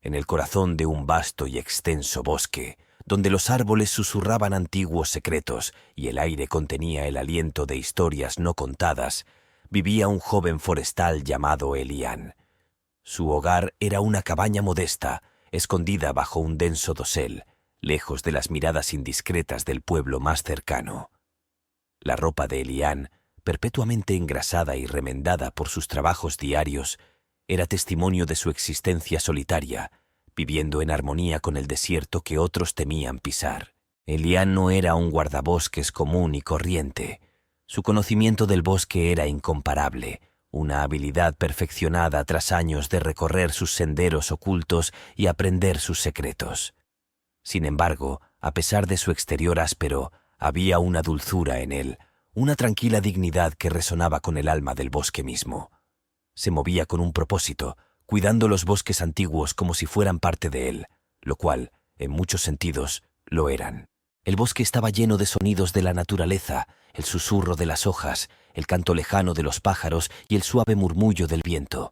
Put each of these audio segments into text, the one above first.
en el corazón de un vasto y extenso bosque, donde los árboles susurraban antiguos secretos y el aire contenía el aliento de historias no contadas, vivía un joven forestal llamado Elián. Su hogar era una cabaña modesta, escondida bajo un denso dosel, lejos de las miradas indiscretas del pueblo más cercano. La ropa de Elián, perpetuamente engrasada y remendada por sus trabajos diarios, era testimonio de su existencia solitaria, viviendo en armonía con el desierto que otros temían pisar. Elián no era un guardabosques común y corriente. Su conocimiento del bosque era incomparable, una habilidad perfeccionada tras años de recorrer sus senderos ocultos y aprender sus secretos. Sin embargo, a pesar de su exterior áspero, había una dulzura en él, una tranquila dignidad que resonaba con el alma del bosque mismo. Se movía con un propósito, cuidando los bosques antiguos como si fueran parte de él, lo cual, en muchos sentidos, lo eran. El bosque estaba lleno de sonidos de la naturaleza, el susurro de las hojas, el canto lejano de los pájaros y el suave murmullo del viento.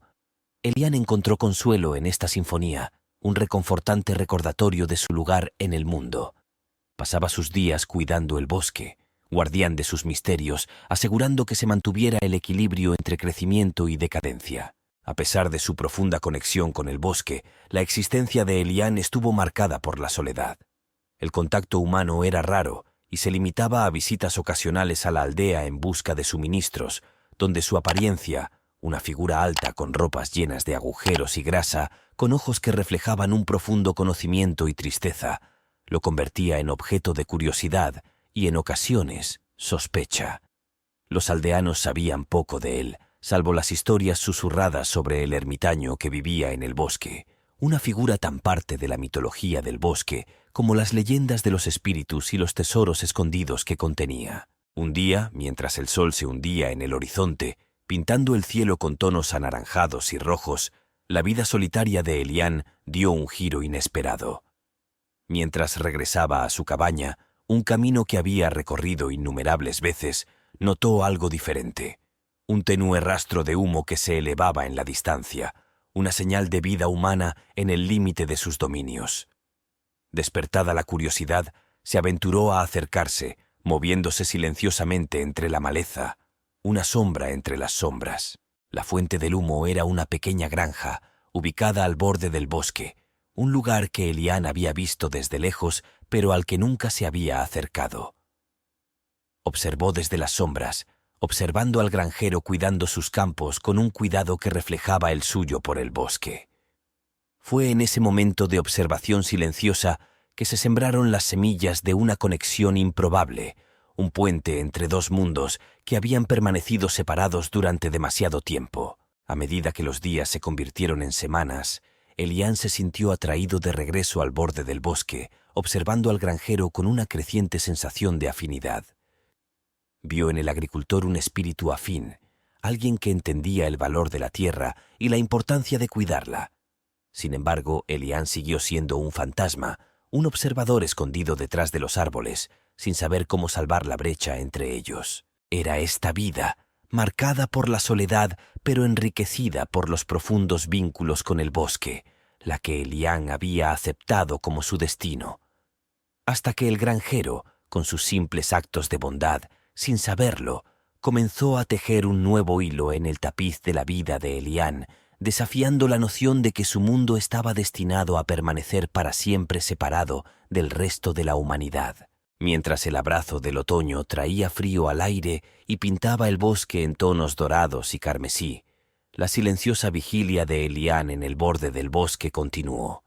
Elián encontró consuelo en esta sinfonía, un reconfortante recordatorio de su lugar en el mundo. Pasaba sus días cuidando el bosque, guardián de sus misterios, asegurando que se mantuviera el equilibrio entre crecimiento y decadencia. A pesar de su profunda conexión con el bosque, la existencia de Elián estuvo marcada por la soledad. El contacto humano era raro y se limitaba a visitas ocasionales a la aldea en busca de suministros, donde su apariencia, una figura alta con ropas llenas de agujeros y grasa, con ojos que reflejaban un profundo conocimiento y tristeza, lo convertía en objeto de curiosidad y, en ocasiones, sospecha. Los aldeanos sabían poco de él, salvo las historias susurradas sobre el ermitaño que vivía en el bosque, una figura tan parte de la mitología del bosque como las leyendas de los espíritus y los tesoros escondidos que contenía. Un día, mientras el sol se hundía en el horizonte, pintando el cielo con tonos anaranjados y rojos, la vida solitaria de Elián dio un giro inesperado. Mientras regresaba a su cabaña, un camino que había recorrido innumerables veces, notó algo diferente. Un tenue rastro de humo que se elevaba en la distancia, una señal de vida humana en el límite de sus dominios. Despertada la curiosidad, se aventuró a acercarse, moviéndose silenciosamente entre la maleza, una sombra entre las sombras. La fuente del humo era una pequeña granja, ubicada al borde del bosque, un lugar que Elián había visto desde lejos, pero al que nunca se había acercado. Observó desde las sombras, observando al granjero cuidando sus campos con un cuidado que reflejaba el suyo por el bosque. Fue en ese momento de observación silenciosa que se sembraron las semillas de una conexión improbable, un puente entre dos mundos que habían permanecido separados durante demasiado tiempo. A medida que los días se convirtieron en semanas, Elián se sintió atraído de regreso al borde del bosque, observando al granjero con una creciente sensación de afinidad. Vio en el agricultor un espíritu afín, alguien que entendía el valor de la tierra y la importancia de cuidarla. Sin embargo, Elián siguió siendo un fantasma, un observador escondido detrás de los árboles, sin saber cómo salvar la brecha entre ellos. Era esta vida, marcada por la soledad, pero enriquecida por los profundos vínculos con el bosque, la que Elián había aceptado como su destino. Hasta que el granjero, con sus simples actos de bondad, sin saberlo, comenzó a tejer un nuevo hilo en el tapiz de la vida de Elián, desafiando la noción de que su mundo estaba destinado a permanecer para siempre separado del resto de la humanidad. Mientras el abrazo del otoño traía frío al aire y pintaba el bosque en tonos dorados y carmesí, la silenciosa vigilia de Elián en el borde del bosque continuó.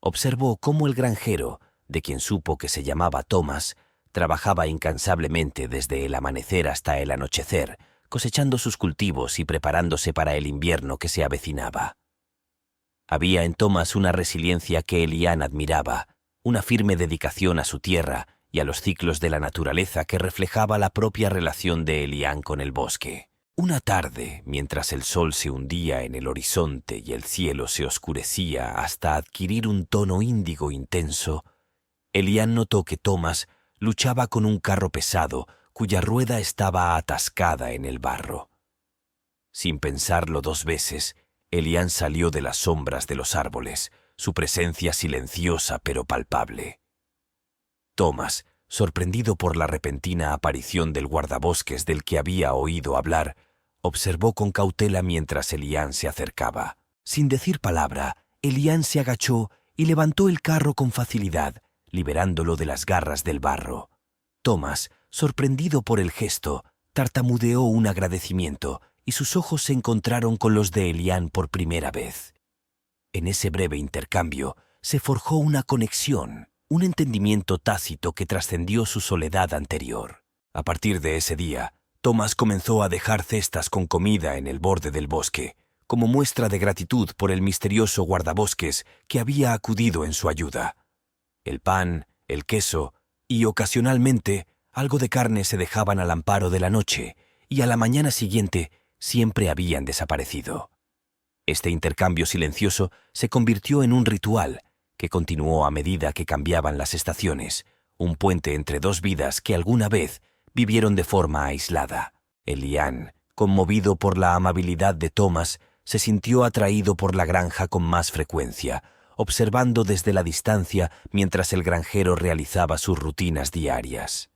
Observó cómo el granjero, de quien supo que se llamaba Thomas, trabajaba incansablemente desde el amanecer hasta el anochecer, cosechando sus cultivos y preparándose para el invierno que se avecinaba. Había en Thomas una resiliencia que Elián admiraba, una firme dedicación a su tierra y a los ciclos de la naturaleza que reflejaba la propia relación de Elián con el bosque. Una tarde, mientras el sol se hundía en el horizonte y el cielo se oscurecía hasta adquirir un tono índigo intenso, Elián notó que Thomas luchaba con un carro pesado cuya rueda estaba atascada en el barro. Sin pensarlo dos veces, Elián salió de las sombras de los árboles, su presencia silenciosa pero palpable. Thomas, sorprendido por la repentina aparición del guardabosques del que había oído hablar, observó con cautela mientras Elián se acercaba. Sin decir palabra, Elián se agachó y levantó el carro con facilidad, liberándolo de las garras del barro. Thomas, sorprendido por el gesto, tartamudeó un agradecimiento y sus ojos se encontraron con los de Elián por primera vez. En ese breve intercambio se forjó una conexión, un entendimiento tácito que trascendió su soledad anterior. A partir de ese día, Thomas comenzó a dejar cestas con comida en el borde del bosque, como muestra de gratitud por el misterioso guardabosques que había acudido en su ayuda. El pan, el queso y, ocasionalmente, algo de carne se dejaban al amparo de la noche, y a la mañana siguiente siempre habían desaparecido. Este intercambio silencioso se convirtió en un ritual que continuó a medida que cambiaban las estaciones, un puente entre dos vidas que alguna vez vivieron de forma aislada. Elián, conmovido por la amabilidad de Thomas, se sintió atraído por la granja con más frecuencia, observando desde la distancia mientras el granjero realizaba sus rutinas diarias.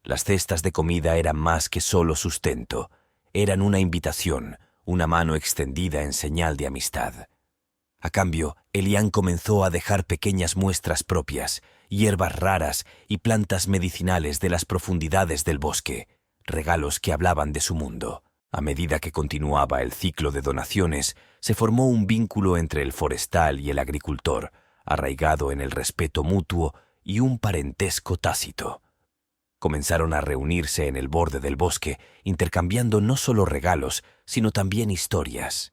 Las cestas de comida eran más que solo sustento, eran una invitación, una mano extendida en señal de amistad. A cambio, Elián comenzó a dejar pequeñas muestras propias, hierbas raras y plantas medicinales de las profundidades del bosque, regalos que hablaban de su mundo. A medida que continuaba el ciclo de donaciones, se formó un vínculo entre el forestal y el agricultor, arraigado en el respeto mutuo y un parentesco tácito. Comenzaron a reunirse en el borde del bosque, intercambiando no solo regalos, sino también historias.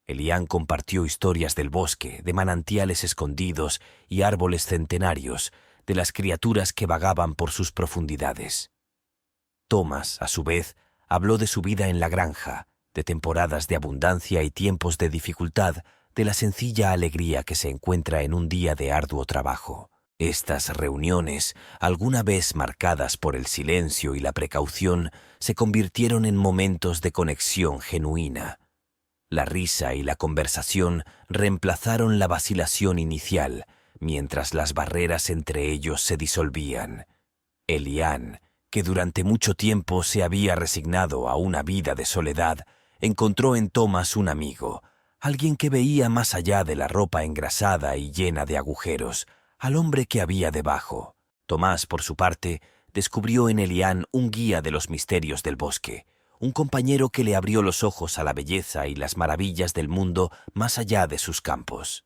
Elián compartió historias del bosque, de manantiales escondidos y árboles centenarios, de las criaturas que vagaban por sus profundidades. Thomas, a su vez, habló de su vida en la granja, de temporadas de abundancia y tiempos de dificultad, de la sencilla alegría que se encuentra en un día de arduo trabajo. Estas reuniones, alguna vez marcadas por el silencio y la precaución, se convirtieron en momentos de conexión genuina. La risa y la conversación reemplazaron la vacilación inicial, mientras las barreras entre ellos se disolvían. Elián, que durante mucho tiempo se había resignado a una vida de soledad, encontró en Thomas un amigo, alguien que veía más allá de la ropa engrasada y llena de agujeros, al hombre que había debajo. Tomás, por su parte, descubrió en Elián un guía de los misterios del bosque, un compañero que le abrió los ojos a la belleza y las maravillas del mundo más allá de sus campos.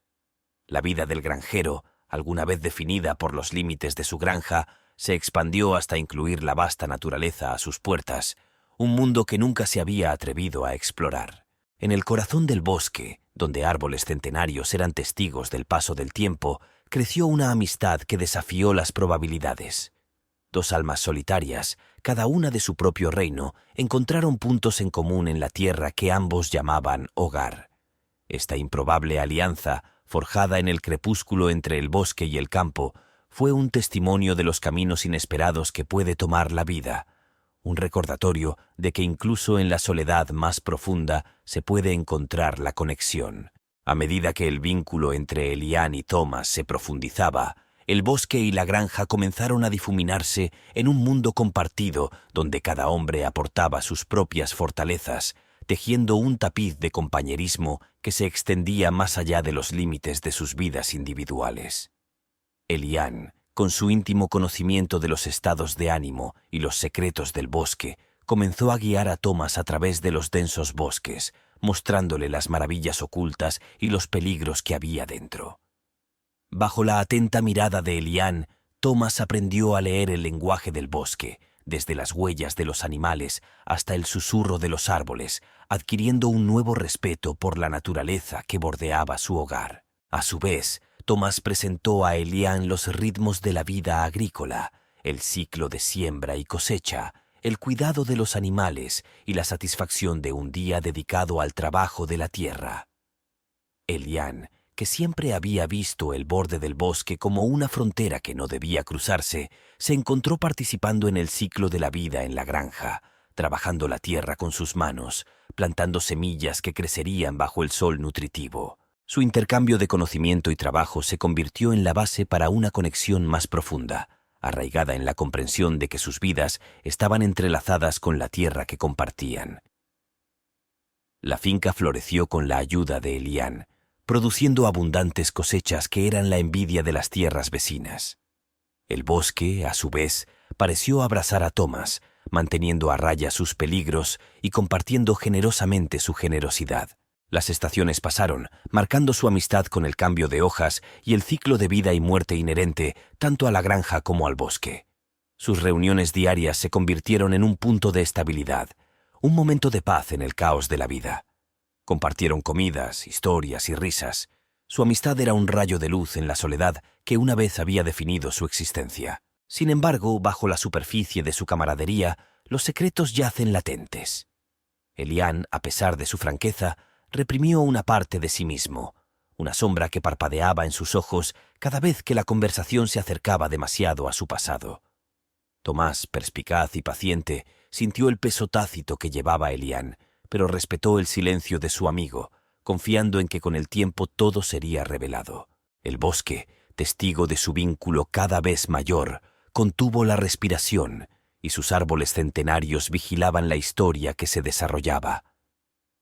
La vida del granjero, alguna vez definida por los límites de su granja, se expandió hasta incluir la vasta naturaleza a sus puertas, un mundo que nunca se había atrevido a explorar. En el corazón del bosque, donde árboles centenarios eran testigos del paso del tiempo, creció una amistad que desafió las probabilidades. Dos almas solitarias, cada una de su propio reino, encontraron puntos en común en la tierra que ambos llamaban hogar. Esta improbable alianza, forjada en el crepúsculo entre el bosque y el campo, fue un testimonio de los caminos inesperados que puede tomar la vida, un recordatorio de que incluso en la soledad más profunda se puede encontrar la conexión. A medida que el vínculo entre Elián y Thomas se profundizaba, el bosque y la granja comenzaron a difuminarse en un mundo compartido donde cada hombre aportaba sus propias fortalezas, tejiendo un tapiz de compañerismo que se extendía más allá de los límites de sus vidas individuales. Elián, con su íntimo conocimiento de los estados de ánimo y los secretos del bosque, comenzó a guiar a Thomas a través de los densos bosques, mostrándole las maravillas ocultas y los peligros que había dentro. Bajo la atenta mirada de Elián, Thomas aprendió a leer el lenguaje del bosque, desde las huellas de los animales hasta el susurro de los árboles, adquiriendo un nuevo respeto por la naturaleza que bordeaba su hogar. A su vez, Thomas presentó a Elián los ritmos de la vida agrícola, el ciclo de siembra y cosecha, el cuidado de los animales y la satisfacción de un día dedicado al trabajo de la tierra. Elián, que siempre había visto el borde del bosque como una frontera que no debía cruzarse, se encontró participando en el ciclo de la vida en la granja, trabajando la tierra con sus manos, plantando semillas que crecerían bajo el sol nutritivo. Su intercambio de conocimiento y trabajo se convirtió en la base para una conexión más profunda, arraigada en la comprensión de que sus vidas estaban entrelazadas con la tierra que compartían. La finca floreció con la ayuda de Elián, produciendo abundantes cosechas que eran la envidia de las tierras vecinas. El bosque, a su vez, pareció abrazar a Thomas, manteniendo a raya sus peligros y compartiendo generosamente su generosidad. Las estaciones pasaron, marcando su amistad con el cambio de hojas y el ciclo de vida y muerte inherente tanto a la granja como al bosque. Sus reuniones diarias se convirtieron en un punto de estabilidad, un momento de paz en el caos de la vida. Compartieron comidas, historias y risas. Su amistad era un rayo de luz en la soledad que una vez había definido su existencia. Sin embargo, bajo la superficie de su camaradería, los secretos yacen latentes. Elián, a pesar de su franqueza, reprimió una parte de sí mismo, una sombra que parpadeaba en sus ojos cada vez que la conversación se acercaba demasiado a su pasado. Tomás, perspicaz y paciente, sintió el peso tácito que llevaba Elián, pero respetó el silencio de su amigo, confiando en que con el tiempo todo sería revelado. El bosque, testigo de su vínculo cada vez mayor, contuvo la respiración, y sus árboles centenarios vigilaban la historia que se desarrollaba.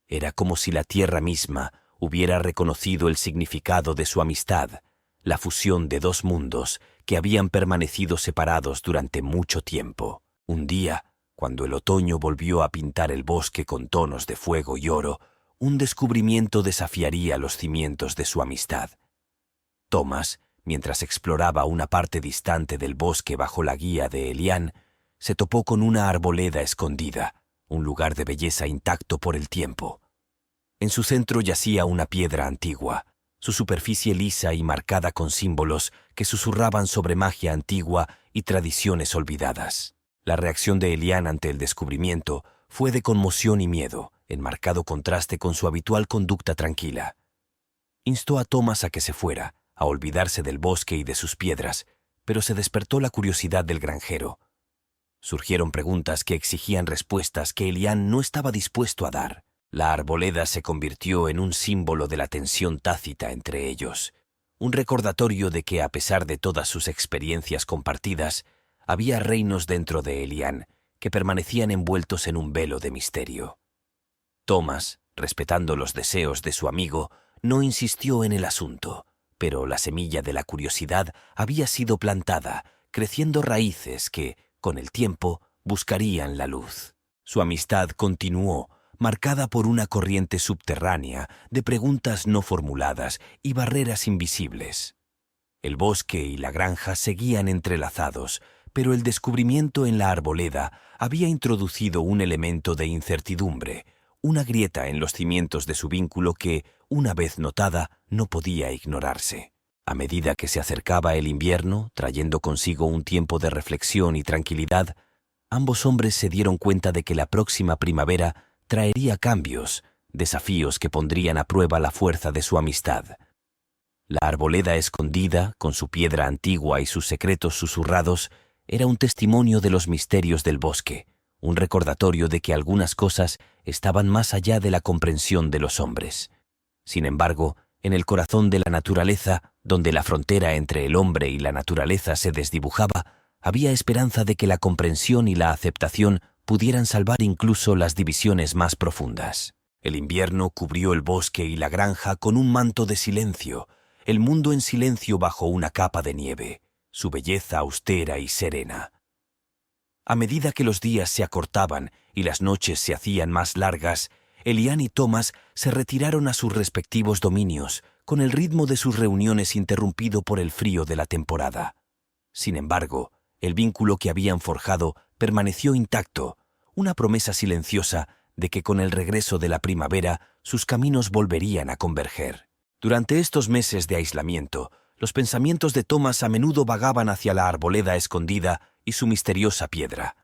Era como si la tierra misma hubiera reconocido el significado de su amistad, la fusión de dos mundos que habían permanecido separados durante mucho tiempo. Un día, cuando el otoño volvió a pintar el bosque con tonos de fuego y oro, un descubrimiento desafiaría los cimientos de su amistad. Thomas, mientras exploraba una parte distante del bosque bajo la guía de Elián, se topó con una arboleda escondida, un lugar de belleza intacto por el tiempo. En su centro yacía una piedra antigua, su superficie lisa y marcada con símbolos que susurraban sobre magia antigua y tradiciones olvidadas. La reacción de Elián ante el descubrimiento fue de conmoción y miedo, en marcado contraste con su habitual conducta tranquila. Instó a Thomas a que se fuera, a olvidarse del bosque y de sus piedras, pero se despertó la curiosidad del granjero. Surgieron preguntas que exigían respuestas que Elián no estaba dispuesto a dar. La arboleda se convirtió en un símbolo de la tensión tácita entre ellos, un recordatorio de que, a pesar de todas sus experiencias compartidas, había reinos dentro de Elián que permanecían envueltos en un velo de misterio. Thomas, respetando los deseos de su amigo, no insistió en el asunto, pero la semilla de la curiosidad había sido plantada, creciendo raíces que, con el tiempo, buscarían la luz. Su amistad continuó, marcada por una corriente subterránea de preguntas no formuladas y barreras invisibles. El bosque y la granja seguían entrelazados, pero el descubrimiento en la arboleda había introducido un elemento de incertidumbre, una grieta en los cimientos de su vínculo que, una vez notada, no podía ignorarse. A medida que se acercaba el invierno, trayendo consigo un tiempo de reflexión y tranquilidad, ambos hombres se dieron cuenta de que la próxima primavera traería cambios, desafíos que pondrían a prueba la fuerza de su amistad. La arboleda escondida, con su piedra antigua y sus secretos susurrados, era un testimonio de los misterios del bosque, un recordatorio de que algunas cosas estaban más allá de la comprensión de los hombres. Sin embargo, en el corazón de la naturaleza, donde la frontera entre el hombre y la naturaleza se desdibujaba, había esperanza de que la comprensión y la aceptación pudieran salvar incluso las divisiones más profundas. El invierno cubrió el bosque y la granja con un manto de silencio, el mundo en silencio bajo una capa de nieve, su belleza austera y serena. A medida que los días se acortaban y las noches se hacían más largas, Elián y Thomas se retiraron a sus respectivos dominios, con el ritmo de sus reuniones interrumpido por el frío de la temporada. Sin embargo, el vínculo que habían forjado permaneció intacto, una promesa silenciosa de que con el regreso de la primavera sus caminos volverían a converger. Durante estos meses de aislamiento, los pensamientos de Thomas a menudo vagaban hacia la arboleda escondida y su misteriosa piedra.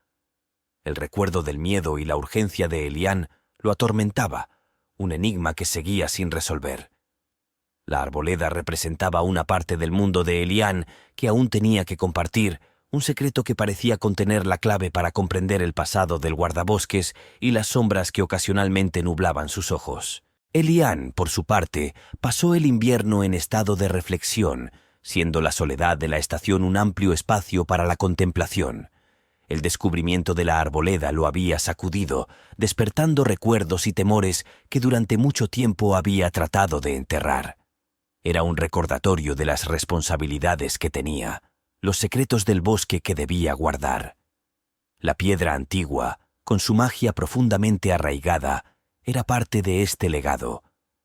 El recuerdo del miedo y la urgencia de Elián lo atormentaba, un enigma que seguía sin resolver. La arboleda representaba una parte del mundo de Elián que aún tenía que compartir, un secreto que parecía contener la clave para comprender el pasado del guardabosques y las sombras que ocasionalmente nublaban sus ojos. Elian, por su parte, pasó el invierno en estado de reflexión, siendo la soledad de la estación un amplio espacio para la contemplación. El descubrimiento de la arboleda lo había sacudido, despertando recuerdos y temores que durante mucho tiempo había tratado de enterrar. Era un recordatorio de las responsabilidades que tenía, los secretos del bosque que debía guardar. La piedra antigua, con su magia profundamente arraigada, era parte de este legado,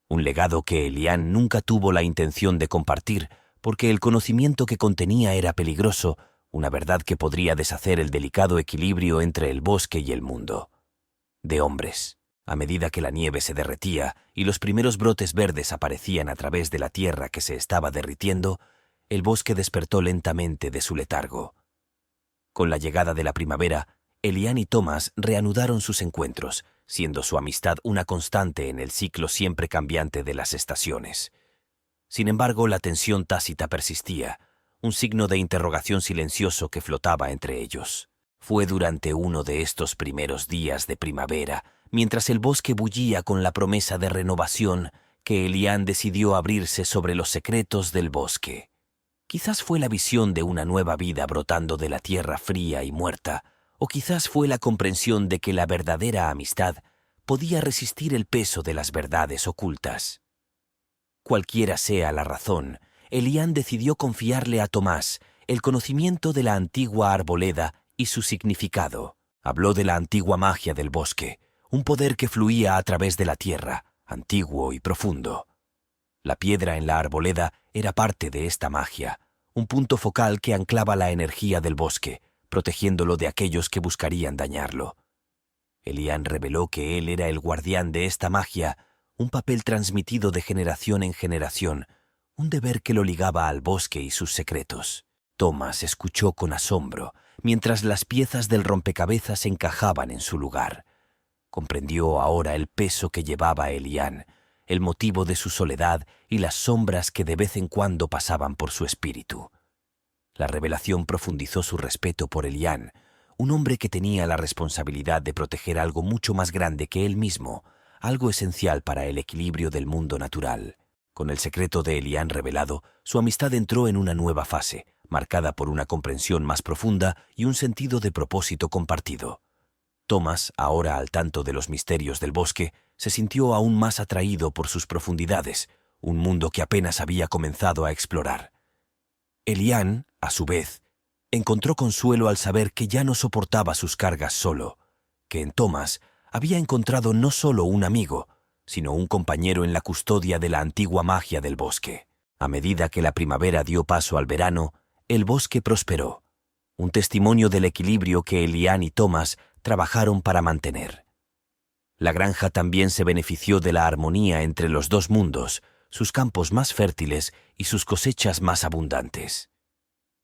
un legado que Elian nunca tuvo la intención de compartir, porque el conocimiento que contenía era peligroso, una verdad que podría deshacer el delicado equilibrio entre el bosque y el mundo. De hombres, a medida que la nieve se derretía y los primeros brotes verdes aparecían a través de la tierra que se estaba derritiendo, el bosque despertó lentamente de su letargo. Con la llegada de la primavera, Elian y Thomas reanudaron sus encuentros, siendo su amistad una constante en el ciclo siempre cambiante de las estaciones. Sin embargo, la tensión tácita persistía, un signo de interrogación silencioso que flotaba entre ellos. Fue durante uno de estos primeros días de primavera, mientras el bosque bullía con la promesa de renovación, que Elian decidió abrirse sobre los secretos del bosque. Quizás fue la visión de una nueva vida brotando de la tierra fría y muerta, o quizás fue la comprensión de que la verdadera amistad podía resistir el peso de las verdades ocultas. Cualquiera sea la razón, Elian decidió confiarle a Tomás el conocimiento de la antigua arboleda y su significado. Habló de la antigua magia del bosque, un poder que fluía a través de la tierra, antiguo y profundo. La piedra en la arboleda era parte de esta magia, un punto focal que anclaba la energía del bosque, protegiéndolo de aquellos que buscarían dañarlo. Elian reveló que él era el guardián de esta magia, un papel transmitido de generación en generación, un deber que lo ligaba al bosque y sus secretos. Thomas escuchó con asombro, mientras las piezas del rompecabezas encajaban en su lugar. Comprendió ahora el peso que llevaba Elian, el motivo de su soledad y las sombras que de vez en cuando pasaban por su espíritu. La revelación profundizó su respeto por Elian, un hombre que tenía la responsabilidad de proteger algo mucho más grande que él mismo, algo esencial para el equilibrio del mundo natural. Con el secreto de Elian revelado, su amistad entró en una nueva fase, marcada por una comprensión más profunda y un sentido de propósito compartido. Thomas, ahora al tanto de los misterios del bosque, se sintió aún más atraído por sus profundidades, un mundo que apenas había comenzado a explorar. Elian, a su vez, encontró consuelo al saber que ya no soportaba sus cargas solo, que en Thomas había encontrado no solo un amigo, sino un compañero en la custodia de la antigua magia del bosque. A medida que la primavera dio paso al verano, el bosque prosperó, un testimonio del equilibrio que Elian y Thomas trabajaron para mantener. La granja también se benefició de la armonía entre los dos mundos, sus campos más fértiles y sus cosechas más abundantes.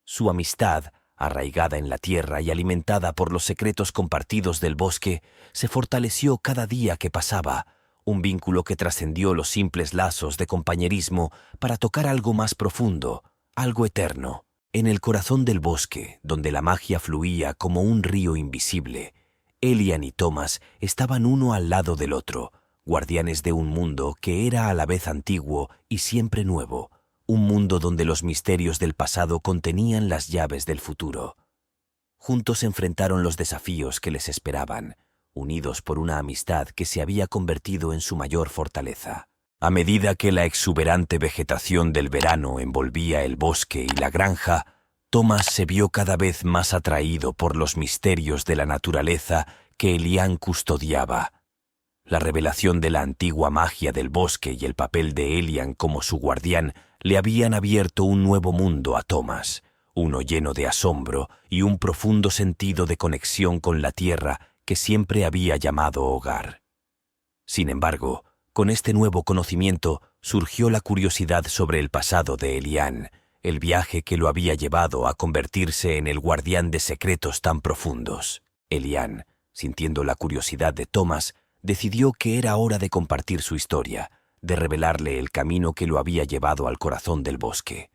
Su amistad, arraigada en la tierra y alimentada por los secretos compartidos del bosque, se fortaleció cada día que pasaba, un vínculo que trascendió los simples lazos de compañerismo para tocar algo más profundo, algo eterno. En el corazón del bosque, donde la magia fluía como un río invisible, Elian y Thomas estaban uno al lado del otro, guardianes de un mundo que era a la vez antiguo y siempre nuevo, un mundo donde los misterios del pasado contenían las llaves del futuro. Juntos enfrentaron los desafíos que les esperaban, unidos por una amistad que se había convertido en su mayor fortaleza. A medida que la exuberante vegetación del verano envolvía el bosque y la granja, Thomas se vio cada vez más atraído por los misterios de la naturaleza que Elian custodiaba. La revelación de la antigua magia del bosque y el papel de Elian como su guardián le habían abierto un nuevo mundo a Thomas, uno lleno de asombro y un profundo sentido de conexión con la tierra que siempre había llamado hogar. Sin embargo, con este nuevo conocimiento surgió la curiosidad sobre el pasado de Elian, el viaje que lo había llevado a convertirse en el guardián de secretos tan profundos. Elian, sintiendo la curiosidad de Thomas, decidió que era hora de compartir su historia, de revelarle el camino que lo había llevado al corazón del bosque.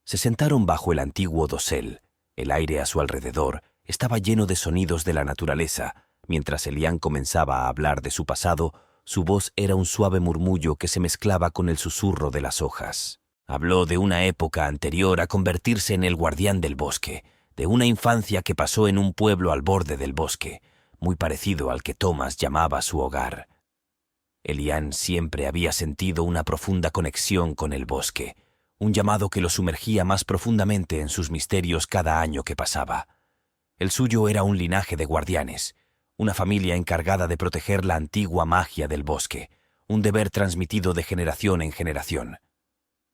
Se sentaron bajo el antiguo dosel, El aire a su alrededor estaba lleno de sonidos de la naturaleza. Mientras Elian comenzaba a hablar de su pasado, su voz era un suave murmullo que se mezclaba con el susurro de las hojas. Habló de una época anterior a convertirse en el guardián del bosque, de una infancia que pasó en un pueblo al borde del bosque, muy parecido al que Thomas llamaba su hogar. Elian siempre había sentido una profunda conexión con el bosque, un llamado que lo sumergía más profundamente en sus misterios cada año que pasaba. El suyo era un linaje de guardianes, una familia encargada de proteger la antigua magia del bosque, un deber transmitido de generación en generación.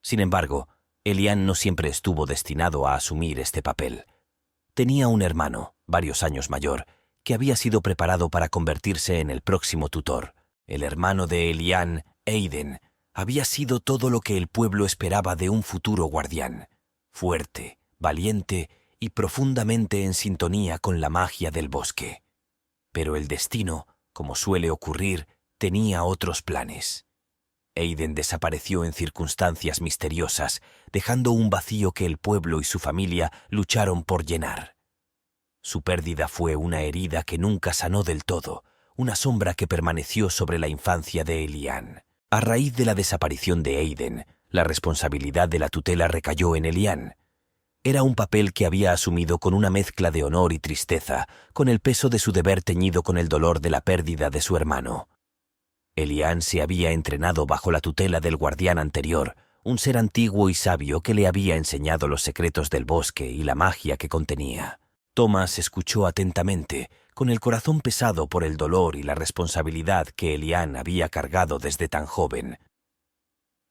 Sin embargo, Elian no siempre estuvo destinado a asumir este papel. Tenía un hermano, varios años mayor, que había sido preparado para convertirse en el próximo tutor. El hermano de Elian, Aiden, había sido todo lo que el pueblo esperaba de un futuro guardián, fuerte, valiente y profundamente en sintonía con la magia del bosque. Pero el destino, como suele ocurrir, tenía otros planes. Aiden desapareció en circunstancias misteriosas, dejando un vacío que el pueblo y su familia lucharon por llenar. Su pérdida fue una herida que nunca sanó del todo, una sombra que permaneció sobre la infancia de Elian. A raíz de la desaparición de Aiden, la responsabilidad de la tutela recayó en Elian. Era un papel que había asumido con una mezcla de honor y tristeza, con el peso de su deber teñido con el dolor de la pérdida de su hermano. Elian se había entrenado bajo la tutela del guardián anterior, un ser antiguo y sabio que le había enseñado los secretos del bosque y la magia que contenía. Thomas escuchó atentamente, con el corazón pesado por el dolor y la responsabilidad que Elian había cargado desde tan joven.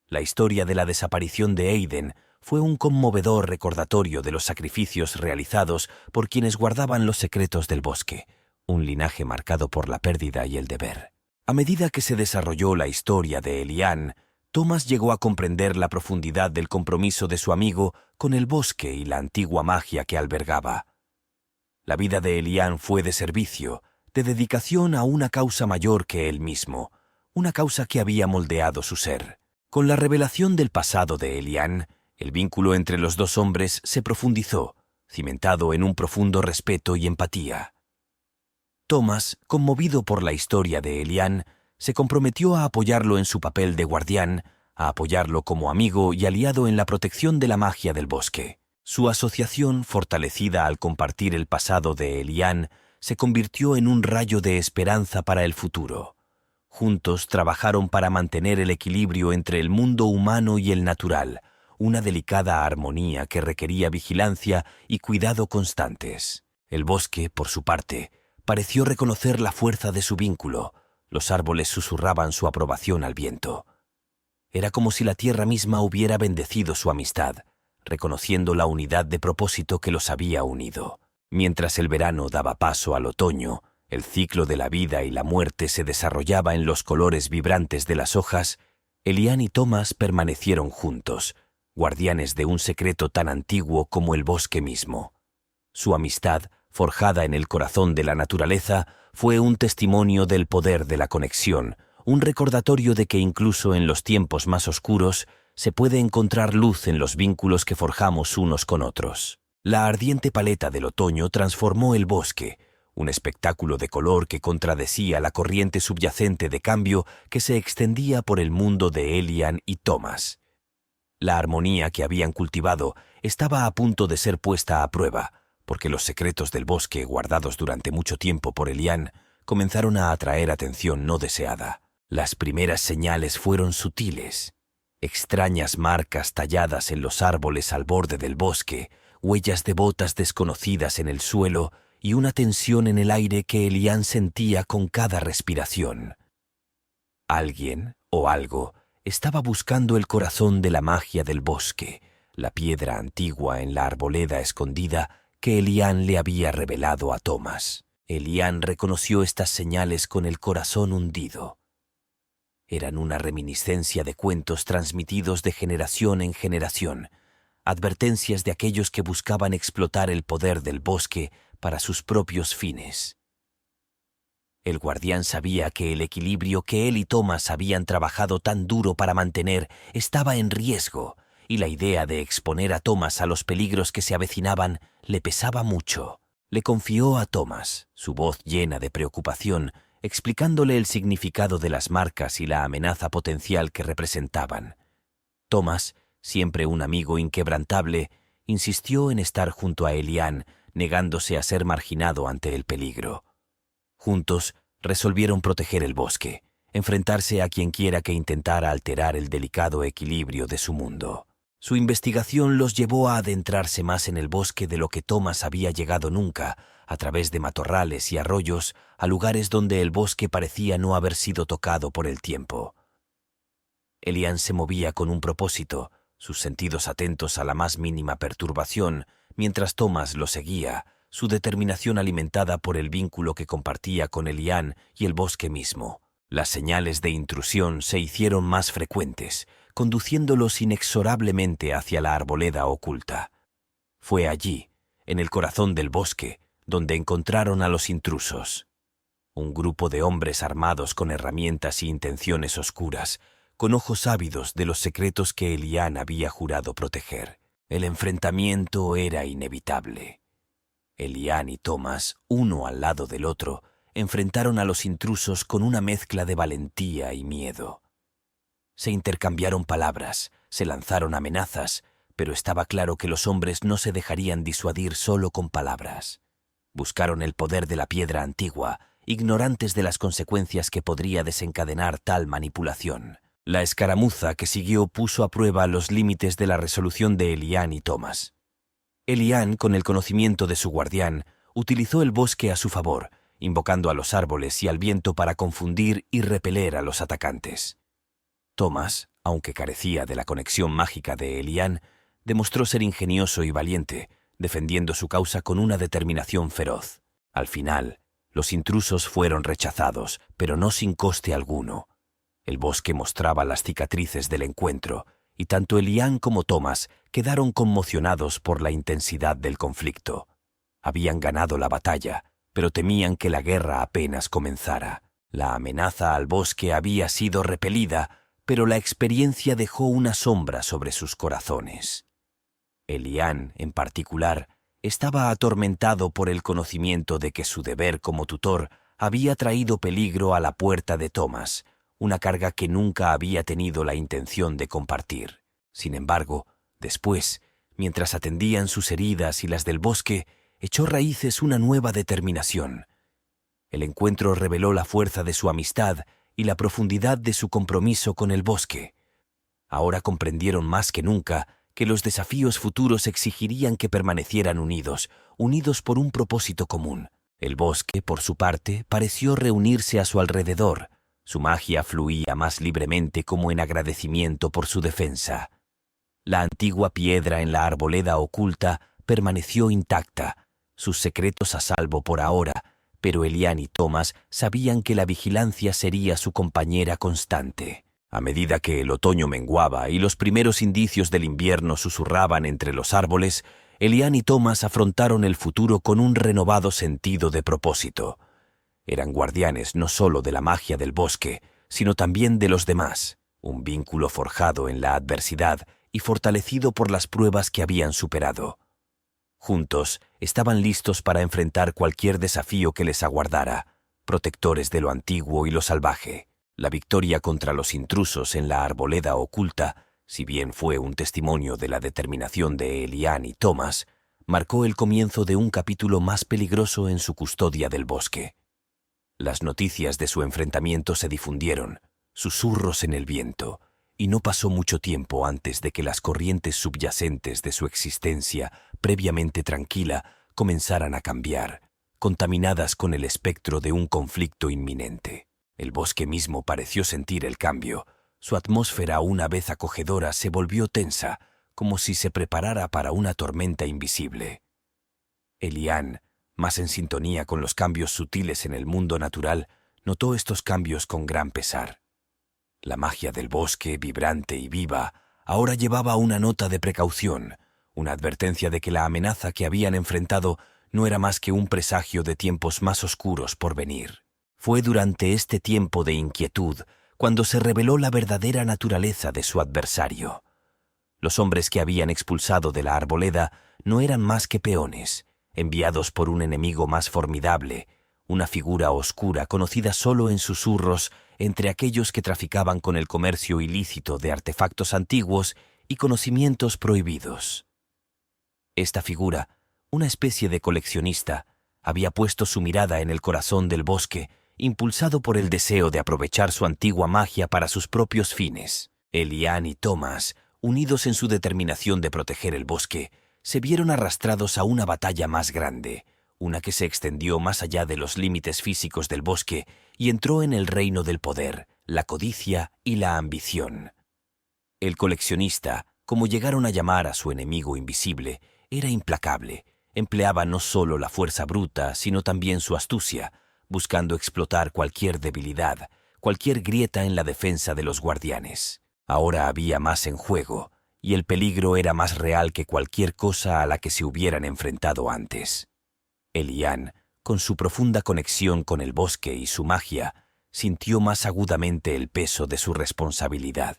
La historia de la desaparición de Aiden fue un conmovedor recordatorio de los sacrificios realizados por quienes guardaban los secretos del bosque, un linaje marcado por la pérdida y el deber. A medida que se desarrolló la historia de Elian, Thomas llegó a comprender la profundidad del compromiso de su amigo con el bosque y la antigua magia que albergaba. La vida de Elian fue de servicio, de dedicación a una causa mayor que él mismo, una causa que había moldeado su ser. Con la revelación del pasado de Elian, el vínculo entre los dos hombres se profundizó, cimentado en un profundo respeto y empatía. Thomas, conmovido por la historia de Elian, se comprometió a apoyarlo en su papel de guardián, a apoyarlo como amigo y aliado en la protección de la magia del bosque. Su asociación, fortalecida al compartir el pasado de Elian, se convirtió en un rayo de esperanza para el futuro. Juntos trabajaron para mantener el equilibrio entre el mundo humano y el natural, una delicada armonía que requería vigilancia y cuidado constantes. El bosque, por su parte, pareció reconocer la fuerza de su vínculo. Los árboles susurraban su aprobación al viento. Era como si la tierra misma hubiera bendecido su amistad, reconociendo la unidad de propósito que los había unido. Mientras el verano daba paso al otoño, el ciclo de la vida y la muerte se desarrollaba en los colores vibrantes de las hojas, Elian y Thomas permanecieron juntos, guardianes de un secreto tan antiguo como el bosque mismo. Su amistad, forjada en el corazón de la naturaleza, fue un testimonio del poder de la conexión, un recordatorio de que incluso en los tiempos más oscuros se puede encontrar luz en los vínculos que forjamos unos con otros. La ardiente paleta del otoño transformó el bosque, un espectáculo de color que contradecía la corriente subyacente de cambio que se extendía por el mundo de Elian y Thomas. La armonía que habían cultivado estaba a punto de ser puesta a prueba, porque los secretos del bosque, guardados durante mucho tiempo por Elian, comenzaron a atraer atención no deseada. Las primeras señales fueron sutiles. Extrañas marcas talladas en los árboles al borde del bosque, huellas de botas desconocidas en el suelo y una tensión en el aire que Elian sentía con cada respiración. Alguien, o algo, estaba buscando el corazón de la magia del bosque, la piedra antigua en la arboleda escondida que Elian le había revelado a Thomas. Elian reconoció estas señales con el corazón hundido. Eran una reminiscencia de cuentos transmitidos de generación en generación, advertencias de aquellos que buscaban explotar el poder del bosque para sus propios fines. El guardián sabía que el equilibrio que él y Thomas habían trabajado tan duro para mantener estaba en riesgo, y la idea de exponer a Thomas a los peligros que se avecinaban le pesaba mucho. Le confió a Thomas, su voz llena de preocupación, explicándole el significado de las marcas y la amenaza potencial que representaban. Thomas, siempre un amigo inquebrantable, insistió en estar junto a Elián, negándose a ser marginado ante el peligro. Juntos resolvieron proteger el bosque, enfrentarse a quienquiera que intentara alterar el delicado equilibrio de su mundo. Su investigación los llevó a adentrarse más en el bosque de lo que Thomas había llegado nunca, a través de matorrales y arroyos, a lugares donde el bosque parecía no haber sido tocado por el tiempo. Elián se movía con un propósito, sus sentidos atentos a la más mínima perturbación, mientras Thomas lo seguía, su determinación alimentada por el vínculo que compartía con Elián y el bosque mismo. Las señales de intrusión se hicieron más frecuentes, conduciéndolos inexorablemente hacia la arboleda oculta. Fue allí, en el corazón del bosque, donde encontraron a los intrusos. Un grupo de hombres armados con herramientas y intenciones oscuras, con ojos ávidos de los secretos que Elián había jurado proteger. El enfrentamiento era inevitable. Elián y Thomas, uno al lado del otro, enfrentaron a los intrusos con una mezcla de valentía y miedo. Se intercambiaron palabras, se lanzaron amenazas, pero estaba claro que los hombres no se dejarían disuadir solo con palabras. Buscaron el poder de la piedra antigua, ignorantes de las consecuencias que podría desencadenar tal manipulación. La escaramuza que siguió puso a prueba los límites de la resolución de Elián y Thomas. Elián, con el conocimiento de su guardián, utilizó el bosque a su favor, invocando a los árboles y al viento para confundir y repeler a los atacantes. Thomas, aunque carecía de la conexión mágica de Elián, demostró ser ingenioso y valiente, defendiendo su causa con una determinación feroz. Al final, los intrusos fueron rechazados, pero no sin coste alguno. El bosque mostraba las cicatrices del encuentro, y tanto Elián como Thomas quedaron conmocionados por la intensidad del conflicto. Habían ganado la batalla, pero temían que la guerra apenas comenzara. La amenaza al bosque había sido repelida, pero la experiencia dejó una sombra sobre sus corazones. Elián, en particular, estaba atormentado por el conocimiento de que su deber como tutor había traído peligro a la puerta de Thomas, una carga que nunca había tenido la intención de compartir. Sin embargo, después, mientras atendían sus heridas y las del bosque, echó raíces una nueva determinación. El encuentro reveló la fuerza de su amistad y la profundidad de su compromiso con el bosque. Ahora comprendieron más que nunca que los desafíos futuros exigirían que permanecieran unidos, unidos por un propósito común. El bosque, por su parte, pareció reunirse a su alrededor. Su magia fluía más libremente como en agradecimiento por su defensa. La antigua piedra en la arboleda oculta permaneció intacta, sus secretos a salvo por ahora, pero Elián y Thomas sabían que la vigilancia sería su compañera constante. A medida que el otoño menguaba y los primeros indicios del invierno susurraban entre los árboles, Elián y Thomas afrontaron el futuro con un renovado sentido de propósito. Eran guardianes no solo de la magia del bosque, sino también de los demás, un vínculo forjado en la adversidad y fortalecido por las pruebas que habían superado. Juntos estaban listos para enfrentar cualquier desafío que les aguardara, protectores de lo antiguo y lo salvaje. La victoria contra los intrusos en la arboleda oculta, si bien fue un testimonio de la determinación de Elián y Thomas, marcó el comienzo de un capítulo más peligroso en su custodia del bosque. Las noticias de su enfrentamiento se difundieron, susurros en el viento, y no pasó mucho tiempo antes de que las corrientes subyacentes de su existencia, previamente tranquila, comenzaran a cambiar, contaminadas con el espectro de un conflicto inminente. El bosque mismo pareció sentir el cambio. Su atmósfera, una vez acogedora, se volvió tensa, como si se preparara para una tormenta invisible. Elián, más en sintonía con los cambios sutiles en el mundo natural, notó estos cambios con gran pesar. La magia del bosque, vibrante y viva, ahora llevaba una nota de precaución, una advertencia de que la amenaza que habían enfrentado no era más que un presagio de tiempos más oscuros por venir. Fue durante este tiempo de inquietud cuando se reveló la verdadera naturaleza de su adversario. Los hombres que habían expulsado de la arboleda no eran más que peones, enviados por un enemigo más formidable, una figura oscura conocida solo en susurros entre aquellos que traficaban con el comercio ilícito de artefactos antiguos y conocimientos prohibidos. Esta figura, una especie de coleccionista, había puesto su mirada en el corazón del bosque, impulsado por el deseo de aprovechar su antigua magia para sus propios fines. Elian y Thomas, unidos en su determinación de proteger el bosque, se vieron arrastrados a una batalla más grande, una que se extendió más allá de los límites físicos del bosque y entró en el reino del poder, la codicia y la ambición. El coleccionista, como llegaron a llamar a su enemigo invisible, era implacable. Empleaba no solo la fuerza bruta, sino también su astucia, buscando explotar cualquier debilidad, cualquier grieta en la defensa de los guardianes. Ahora había más en juego, y el peligro era más real que cualquier cosa a la que se hubieran enfrentado antes. Elian, con su profunda conexión con el bosque y su magia, sintió más agudamente el peso de su responsabilidad.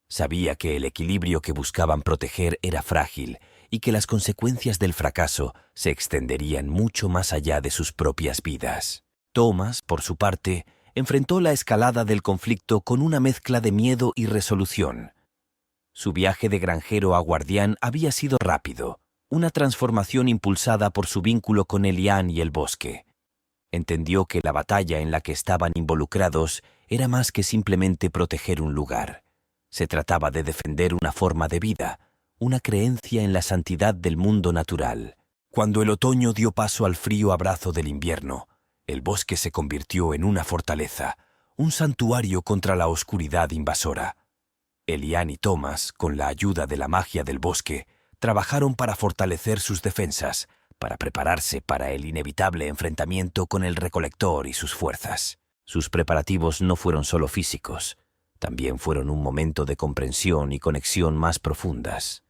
Sabía que el equilibrio que buscaban proteger era frágil y que las consecuencias del fracaso se extenderían mucho más allá de sus propias vidas. Thomas, por su parte, enfrentó la escalada del conflicto con una mezcla de miedo y resolución. Su viaje de granjero a guardián había sido rápido, una transformación impulsada por su vínculo con Elian y el bosque. Entendió que la batalla en la que estaban involucrados era más que simplemente proteger un lugar. Se trataba de defender una forma de vida, una creencia en la santidad del mundo natural. Cuando el otoño dio paso al frío abrazo del invierno, el bosque se convirtió en una fortaleza, un santuario contra la oscuridad invasora. Elian y Thomas, con la ayuda de la magia del bosque, trabajaron para fortalecer sus defensas, para prepararse para el inevitable enfrentamiento con el recolector y sus fuerzas. Sus preparativos no fueron solo físicos, también fueron un momento de comprensión y conexión más profundas.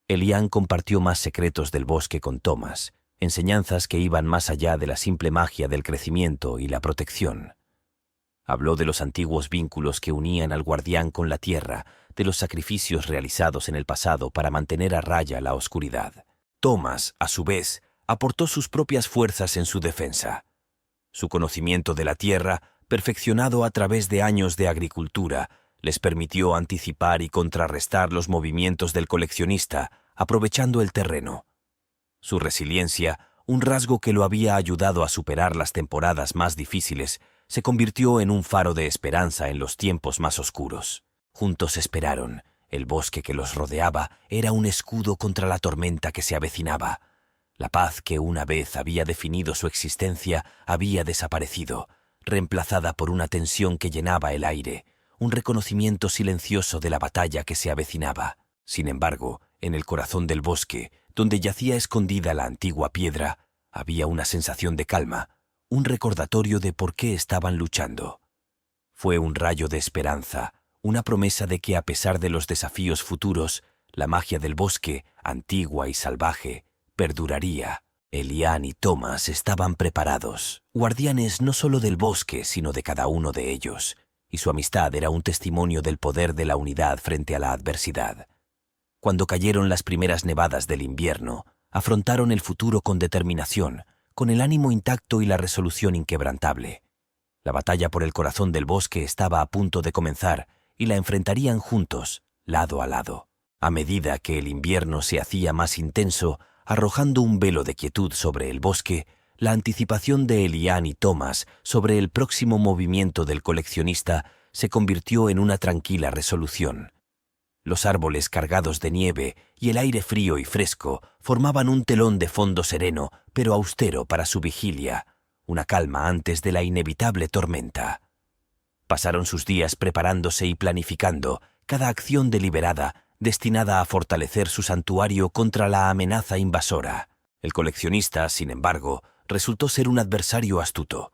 Elian compartió más secretos del bosque con Thomas, enseñanzas que iban más allá de la simple magia del crecimiento y la protección. Habló de los antiguos vínculos que unían al guardián con la tierra, de los sacrificios realizados en el pasado para mantener a raya la oscuridad. Thomas, a su vez, aportó sus propias fuerzas en su defensa. Su conocimiento de la tierra, perfeccionado a través de años de agricultura, les permitió anticipar y contrarrestar los movimientos del coleccionista, aprovechando el terreno. Su resiliencia, un rasgo que lo había ayudado a superar las temporadas más difíciles, se convirtió en un faro de esperanza en los tiempos más oscuros. Juntos esperaron. El bosque que los rodeaba era un escudo contra la tormenta que se avecinaba. La paz que una vez había definido su existencia había desaparecido, reemplazada por una tensión que llenaba el aire, un reconocimiento silencioso de la batalla que se avecinaba. Sin embargo, en el corazón del bosque, donde yacía escondida la antigua piedra, había una sensación de calma, un recordatorio de por qué estaban luchando. Fue un rayo de esperanza, una promesa de que a pesar de los desafíos futuros, la magia del bosque, antigua y salvaje, perduraría. Elian y Thomas estaban preparados, guardianes no solo del bosque, sino de cada uno de ellos, y su amistad era un testimonio del poder de la unidad frente a la adversidad. Cuando cayeron las primeras nevadas del invierno, afrontaron el futuro con determinación, con el ánimo intacto y la resolución inquebrantable. La batalla por el corazón del bosque estaba a punto de comenzar y la enfrentarían juntos, lado a lado. A medida que el invierno se hacía más intenso, arrojando un velo de quietud sobre el bosque, la anticipación de Elian y Thomas sobre el próximo movimiento del coleccionista se convirtió en una tranquila resolución. Los árboles cargados de nieve y el aire frío y fresco formaban un telón de fondo sereno, pero austero para su vigilia, una calma antes de la inevitable tormenta. Pasaron sus días preparándose y planificando cada acción deliberada destinada a fortalecer su santuario contra la amenaza invasora. El coleccionista, sin embargo, resultó ser un adversario astuto.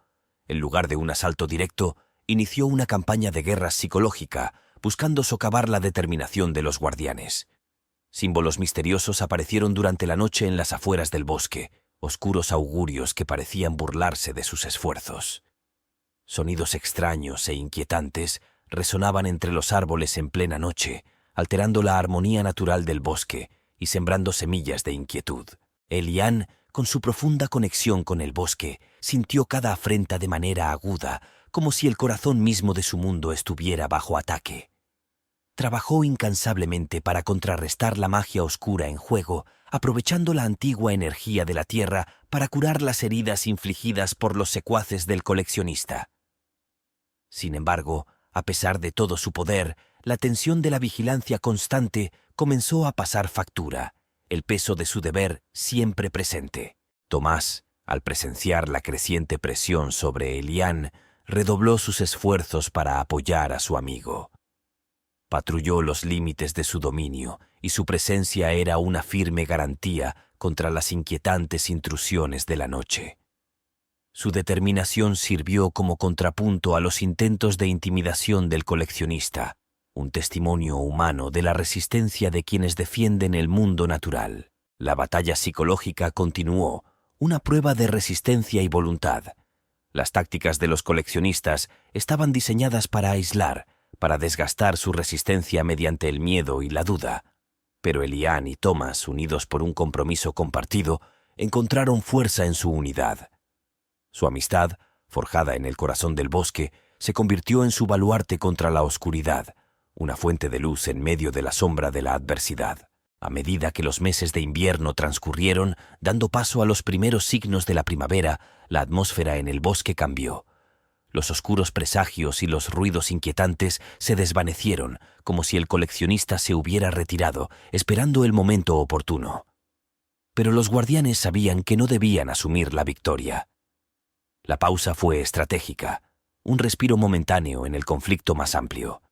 En lugar de un asalto directo, inició una campaña de guerra psicológica, buscando socavar la determinación de los guardianes. Símbolos misteriosos aparecieron durante la noche en las afueras del bosque, oscuros augurios que parecían burlarse de sus esfuerzos. Sonidos extraños e inquietantes resonaban entre los árboles en plena noche, alterando la armonía natural del bosque y sembrando semillas de inquietud. Elian, con su profunda conexión con el bosque, sintió cada afrenta de manera aguda, como si el corazón mismo de su mundo estuviera bajo ataque. Trabajó incansablemente para contrarrestar la magia oscura en juego, aprovechando la antigua energía de la tierra para curar las heridas infligidas por los secuaces del coleccionista. Sin embargo, a pesar de todo su poder, la tensión de la vigilancia constante comenzó a pasar factura, el peso de su deber siempre presente. Tomás, al presenciar la creciente presión sobre Elian, redobló sus esfuerzos para apoyar a su amigo. Patrulló los límites de su dominio y su presencia era una firme garantía contra las inquietantes intrusiones de la noche. Su determinación sirvió como contrapunto a los intentos de intimidación del coleccionista, un testimonio humano de la resistencia de quienes defienden el mundo natural. La batalla psicológica continuó, una prueba de resistencia y voluntad. Las tácticas de los coleccionistas estaban diseñadas para aislar, para desgastar su resistencia mediante el miedo y la duda. Pero Elian y Thomas, unidos por un compromiso compartido, encontraron fuerza en su unidad. Su amistad, forjada en el corazón del bosque, se convirtió en su baluarte contra la oscuridad, una fuente de luz en medio de la sombra de la adversidad. A medida que los meses de invierno transcurrieron, dando paso a los primeros signos de la primavera, la atmósfera en el bosque cambió. Los oscuros presagios y los ruidos inquietantes se desvanecieron, como si el coleccionista se hubiera retirado, esperando el momento oportuno. Pero los guardianes sabían que no debían asumir la victoria. La pausa fue estratégica, un respiro momentáneo en el conflicto más amplio.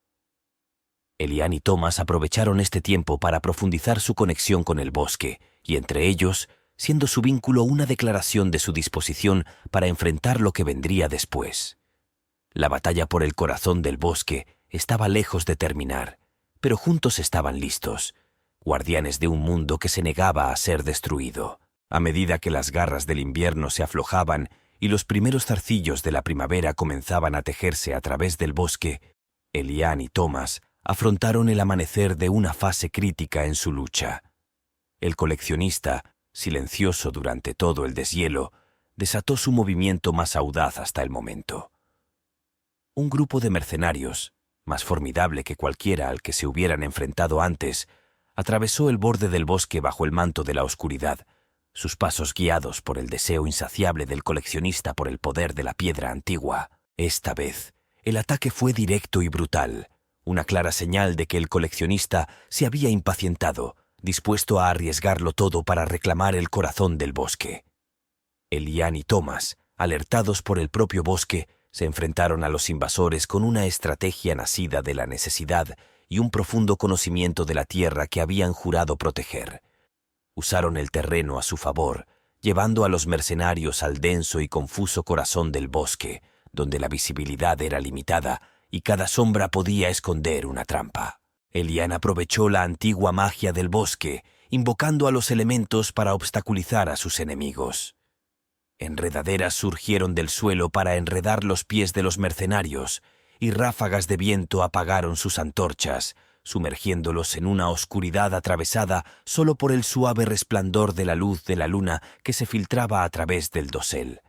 Elian y Thomas aprovecharon este tiempo para profundizar su conexión con el bosque, y entre ellos, siendo su vínculo una declaración de su disposición para enfrentar lo que vendría después. La batalla por el corazón del bosque estaba lejos de terminar, pero juntos estaban listos, guardianes de un mundo que se negaba a ser destruido. A medida que las garras del invierno se aflojaban y los primeros zarcillos de la primavera comenzaban a tejerse a través del bosque, Elian y Thomas afrontaron el amanecer de una fase crítica en su lucha. El coleccionista, silencioso durante todo el deshielo, desató su movimiento más audaz hasta el momento. Un grupo de mercenarios, más formidable que cualquiera al que se hubieran enfrentado antes, atravesó el borde del bosque bajo el manto de la oscuridad, sus pasos guiados por el deseo insaciable del coleccionista por el poder de la piedra antigua. Esta vez, el ataque fue directo y brutal, una clara señal de que el coleccionista se había impacientado, dispuesto a arriesgarlo todo para reclamar el corazón del bosque. Elian y Thomas, alertados por el propio bosque, se enfrentaron a los invasores con una estrategia nacida de la necesidad y un profundo conocimiento de la tierra que habían jurado proteger. Usaron el terreno a su favor, llevando a los mercenarios al denso y confuso corazón del bosque, donde la visibilidad era limitada y cada sombra podía esconder una trampa. Elian aprovechó la antigua magia del bosque, invocando a los elementos para obstaculizar a sus enemigos. Enredaderas surgieron del suelo para enredar los pies de los mercenarios, y ráfagas de viento apagaron sus antorchas, sumergiéndolos en una oscuridad atravesada solo por el suave resplandor de la luz de la luna que se filtraba a través del dosel.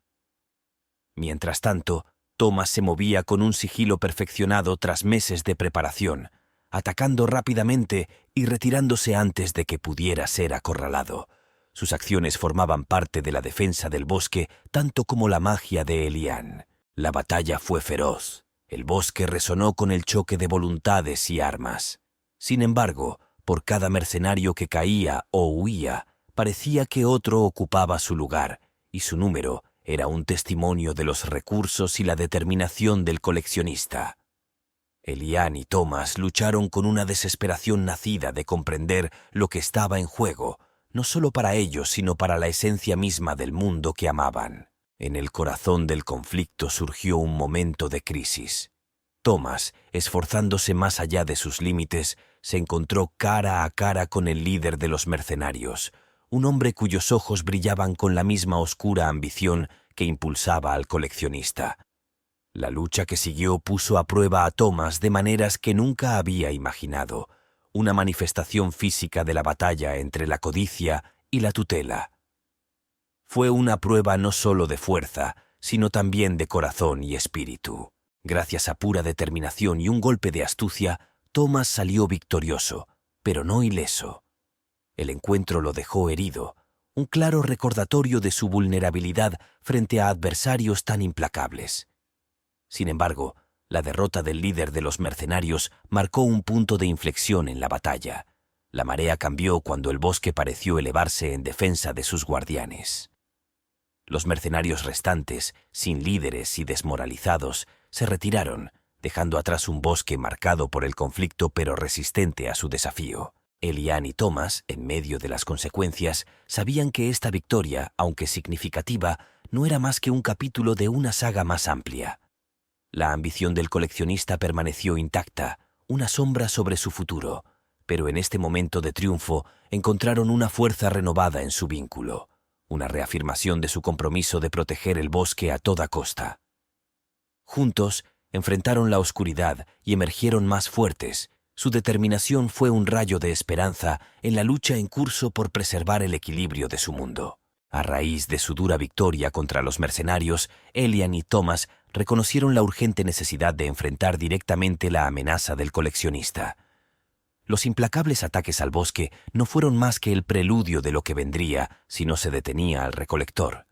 Mientras tanto, Thomas se movía con un sigilo perfeccionado tras meses de preparación, atacando rápidamente y retirándose antes de que pudiera ser acorralado. Sus acciones formaban parte de la defensa del bosque tanto como la magia de Elian. La batalla fue feroz. El bosque resonó con el choque de voluntades y armas. Sin embargo, por cada mercenario que caía o huía, parecía que otro ocupaba su lugar, y su número era un testimonio de los recursos y la determinación del coleccionista. Elian y Thomas lucharon con una desesperación nacida de comprender lo que estaba en juego, no solo para ellos, sino para la esencia misma del mundo que amaban. En el corazón del conflicto surgió un momento de crisis. Thomas, esforzándose más allá de sus límites, se encontró cara a cara con el líder de los mercenarios, un hombre cuyos ojos brillaban con la misma oscura ambición que impulsaba al coleccionista. La lucha que siguió puso a prueba a Thomas de maneras que nunca había imaginado. una manifestación física de la batalla entre la codicia y la tutela. Fue una prueba no solo de fuerza, sino también de corazón y espíritu. Gracias a pura determinación y un golpe de astucia, Thomas salió victorioso, pero no ileso. El encuentro lo dejó herido, un claro recordatorio de su vulnerabilidad frente a adversarios tan implacables. Sin embargo, la derrota del líder de los mercenarios marcó un punto de inflexión en la batalla. La marea cambió cuando el bosque pareció elevarse en defensa de sus guardianes. Los mercenarios restantes, sin líderes y desmoralizados, se retiraron, dejando atrás un bosque marcado por el conflicto pero resistente a su desafío. Elian y Thomas, en medio de las consecuencias, sabían que esta victoria, aunque significativa, no era más que un capítulo de una saga más amplia. La ambición del coleccionista permaneció intacta, una sombra sobre su futuro, pero en este momento de triunfo encontraron una fuerza renovada en su vínculo, una reafirmación de su compromiso de proteger el bosque a toda costa. Juntos, enfrentaron la oscuridad y emergieron más fuertes. Su determinación fue un rayo de esperanza en la lucha en curso por preservar el equilibrio de su mundo. A raíz de su dura victoria contra los mercenarios, Elian y Thomas reconocieron la urgente necesidad de enfrentar directamente la amenaza del coleccionista. Los implacables ataques al bosque no fueron más que el preludio de lo que vendría si no se detenía al recolector.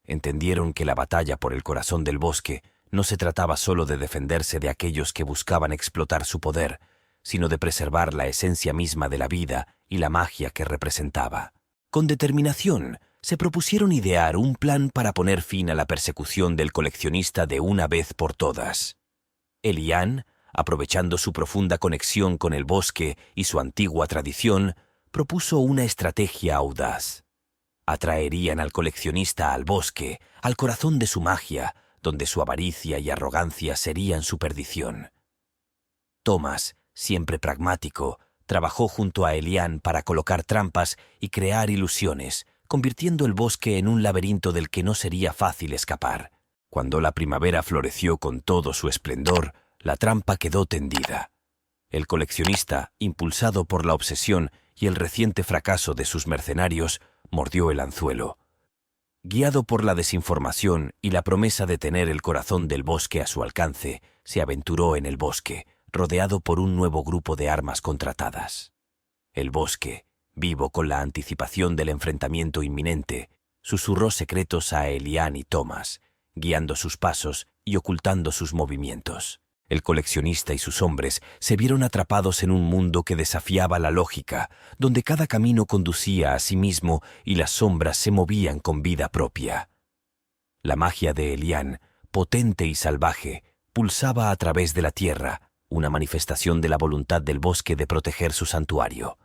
Entendieron que la batalla por el corazón del bosque no se trataba solo de defenderse de aquellos que buscaban explotar su poder, sino de preservar la esencia misma de la vida y la magia que representaba. Con determinación, se propusieron idear un plan para poner fin a la persecución del coleccionista de una vez por todas. Elian, aprovechando su profunda conexión con el bosque y su antigua tradición, propuso una estrategia audaz. Atraerían al coleccionista al bosque, al corazón de su magia, donde su avaricia y arrogancia serían su perdición. Thomas, siempre pragmático, trabajó junto a Elian para colocar trampas y crear ilusiones, convirtiendo el bosque en un laberinto del que no sería fácil escapar. Cuando la primavera floreció con todo su esplendor, la trampa quedó tendida. El coleccionista, impulsado por la obsesión y el reciente fracaso de sus mercenarios, mordió el anzuelo. Guiado por la desinformación y la promesa de tener el corazón del bosque a su alcance, se aventuró en el bosque, rodeado por un nuevo grupo de armas contratadas. El bosque, vivo con la anticipación del enfrentamiento inminente, susurró secretos a Elian y Thomas, guiando sus pasos y ocultando sus movimientos. El coleccionista y sus hombres se vieron atrapados en un mundo que desafiaba la lógica, donde cada camino conducía a sí mismo y las sombras se movían con vida propia. La magia de Elian, potente y salvaje, pulsaba a través de la tierra, una manifestación de la voluntad del bosque de proteger su santuario.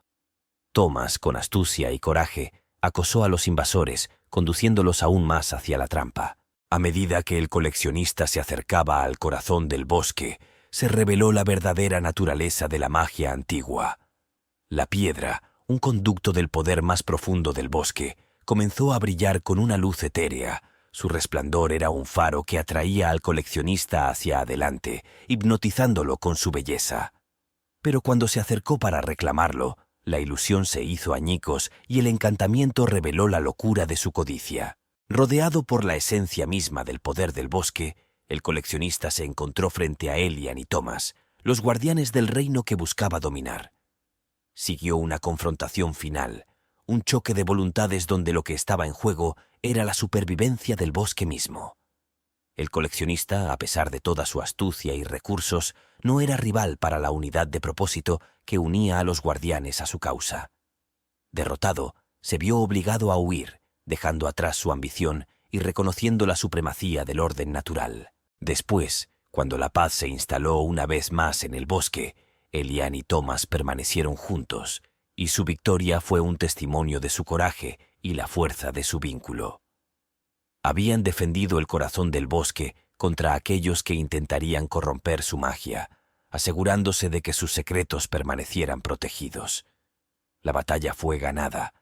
Thomas, con astucia y coraje, acosó a los invasores, conduciéndolos aún más hacia la trampa. A medida que el coleccionista se acercaba al corazón del bosque, se reveló la verdadera naturaleza de la magia antigua. La piedra, un conducto del poder más profundo del bosque, comenzó a brillar con una luz etérea. Su resplandor era un faro que atraía al coleccionista hacia adelante, hipnotizándolo con su belleza. Pero cuando se acercó para reclamarlo, la ilusión se hizo añicos y el encantamiento reveló la locura de su codicia. Rodeado por la esencia misma del poder del bosque, el coleccionista se encontró frente a Elian y Thomas, los guardianes del reino que buscaba dominar. Siguió una confrontación final, un choque de voluntades donde lo que estaba en juego era la supervivencia del bosque mismo. El coleccionista, a pesar de toda su astucia y recursos, no era rival para la unidad de propósito que unía a los guardianes a su causa. Derrotado, se vio obligado a huir, dejando atrás su ambición y reconociendo la supremacía del orden natural. Después, cuando la paz se instaló una vez más en el bosque, Elian y Thomas permanecieron juntos, y su victoria fue un testimonio de su coraje y la fuerza de su vínculo. Habían defendido el corazón del bosque contra aquellos que intentarían corromper su magia, asegurándose de que sus secretos permanecieran protegidos. La batalla fue ganada,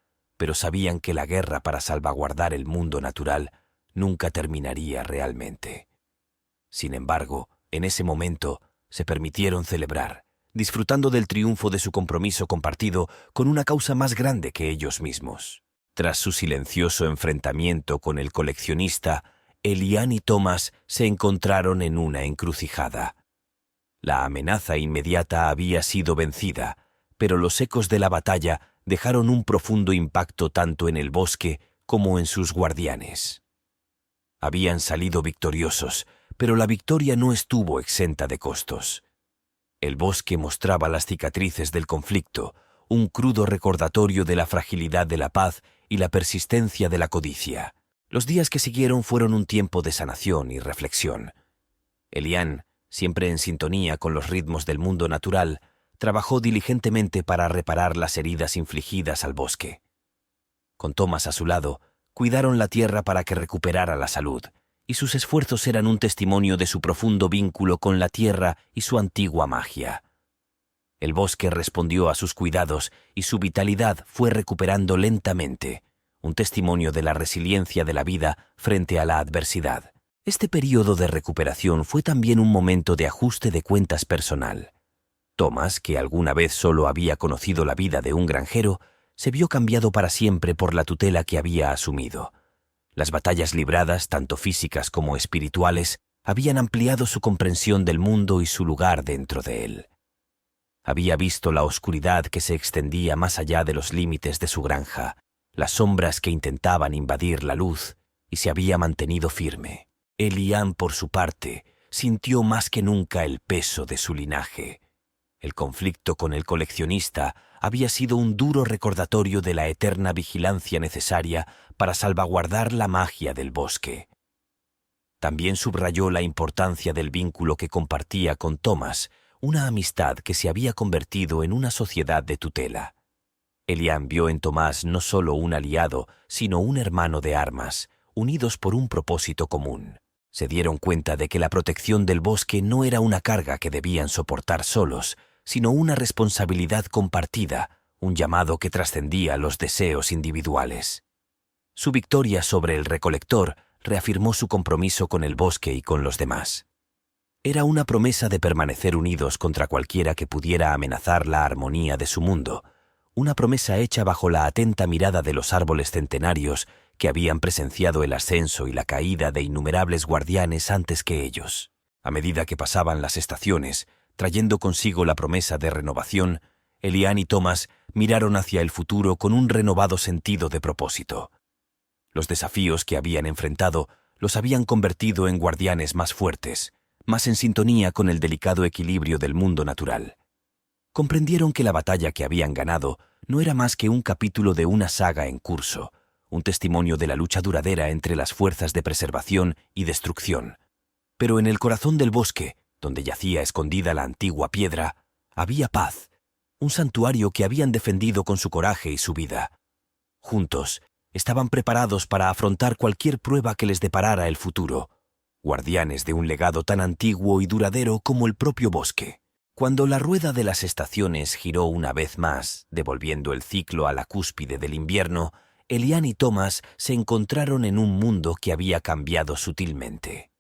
pero sabían que la guerra para salvaguardar el mundo natural nunca terminaría realmente. Sin embargo, en ese momento se permitieron celebrar, disfrutando del triunfo de su compromiso compartido con una causa más grande que ellos mismos. Tras su silencioso enfrentamiento con el coleccionista, Elian y Thomas se encontraron en una encrucijada. La amenaza inmediata había sido vencida, pero los ecos de la batalla dejaron un profundo impacto tanto en el bosque como en sus guardianes. Habían salido victoriosos, pero la victoria no estuvo exenta de costos. El bosque mostraba las cicatrices del conflicto, un crudo recordatorio de la fragilidad de la paz y la persistencia de la codicia. Los días que siguieron fueron un tiempo de sanación y reflexión. Elian, siempre en sintonía con los ritmos del mundo natural, trabajó diligentemente para reparar las heridas infligidas al bosque. Con Thomas a su lado, cuidaron la tierra para que recuperara la salud, y sus esfuerzos eran un testimonio de su profundo vínculo con la tierra y su antigua magia. El bosque respondió a sus cuidados y su vitalidad fue recuperando lentamente, un testimonio de la resiliencia de la vida frente a la adversidad. Este período de recuperación fue también un momento de ajuste de cuentas personal. Thomas, que alguna vez solo había conocido la vida de un granjero, se vio cambiado para siempre por la tutela que había asumido. Las batallas libradas, tanto físicas como espirituales, habían ampliado su comprensión del mundo y su lugar dentro de él. Había visto la oscuridad que se extendía más allá de los límites de su granja, las sombras que intentaban invadir la luz, y se había mantenido firme. Elian, por su parte, sintió más que nunca el peso de su linaje. El conflicto con el coleccionista había sido un duro recordatorio de la eterna vigilancia necesaria para salvaguardar la magia del bosque. También subrayó la importancia del vínculo que compartía con Thomas, una amistad que se había convertido en una sociedad de tutela. Elian vio en Thomas no solo un aliado, sino un hermano de armas, unidos por un propósito común. Se dieron cuenta de que la protección del bosque no era una carga que debían soportar solos, sino una responsabilidad compartida, un llamado que trascendía los deseos individuales. Su victoria sobre el recolector reafirmó su compromiso con el bosque y con los demás. Era una promesa de permanecer unidos contra cualquiera que pudiera amenazar la armonía de su mundo, una promesa hecha bajo la atenta mirada de los árboles centenarios que habían presenciado el ascenso y la caída de innumerables guardianes antes que ellos. A medida que pasaban las estaciones, trayendo consigo la promesa de renovación, Elian y Thomas miraron hacia el futuro con un renovado sentido de propósito. Los desafíos que habían enfrentado los habían convertido en guardianes más fuertes, más en sintonía con el delicado equilibrio del mundo natural. Comprendieron que la batalla que habían ganado no era más que un capítulo de una saga en curso, un testimonio de la lucha duradera entre las fuerzas de preservación y destrucción. Pero en el corazón del bosque, donde yacía escondida la antigua piedra, había paz, un santuario que habían defendido con su coraje y su vida. Juntos, estaban preparados para afrontar cualquier prueba que les deparara el futuro, guardianes de un legado tan antiguo y duradero como el propio bosque. Cuando la rueda de las estaciones giró una vez más, devolviendo el ciclo a la cúspide del invierno, Elian y Thomas se encontraron en un mundo que había cambiado sutilmente.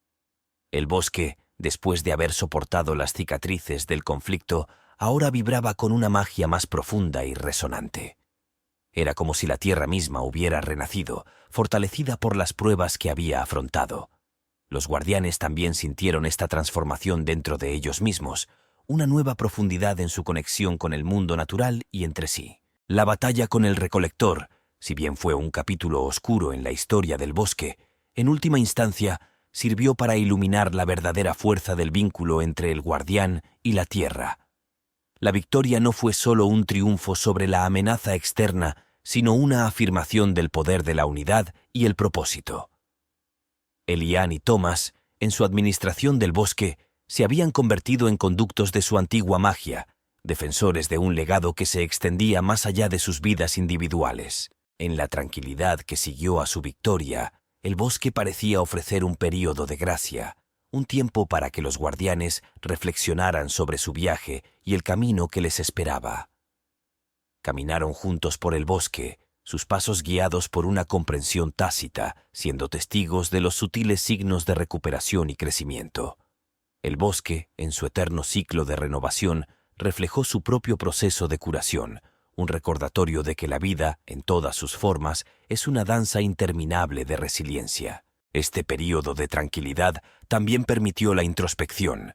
El bosque, después de haber soportado las cicatrices del conflicto, ahora vibraba con una magia más profunda y resonante. Era como si la tierra misma hubiera renacido, fortalecida por las pruebas que había afrontado. Los guardianes también sintieron esta transformación dentro de ellos mismos, una nueva profundidad en su conexión con el mundo natural y entre sí. La batalla con el recolector, si bien fue un capítulo oscuro en la historia del bosque, en última instancia sirvió para iluminar la verdadera fuerza del vínculo entre el guardián y la tierra. La victoria no fue solo un triunfo sobre la amenaza externa, sino una afirmación del poder de la unidad y el propósito. Elian y Thomas, en su administración del bosque, se habían convertido en conductos de su antigua magia, defensores de un legado que se extendía más allá de sus vidas individuales. En la tranquilidad que siguió a su victoria, el bosque parecía ofrecer un período de gracia, un tiempo para que los guardianes reflexionaran sobre su viaje y el camino que les esperaba. Caminaron juntos por el bosque, sus pasos guiados por una comprensión tácita, siendo testigos de los sutiles signos de recuperación y crecimiento. El bosque, en su eterno ciclo de renovación, reflejó su propio proceso de curación, un recordatorio de que la vida, en todas sus formas, es una danza interminable de resiliencia. Este período de tranquilidad también permitió la introspección.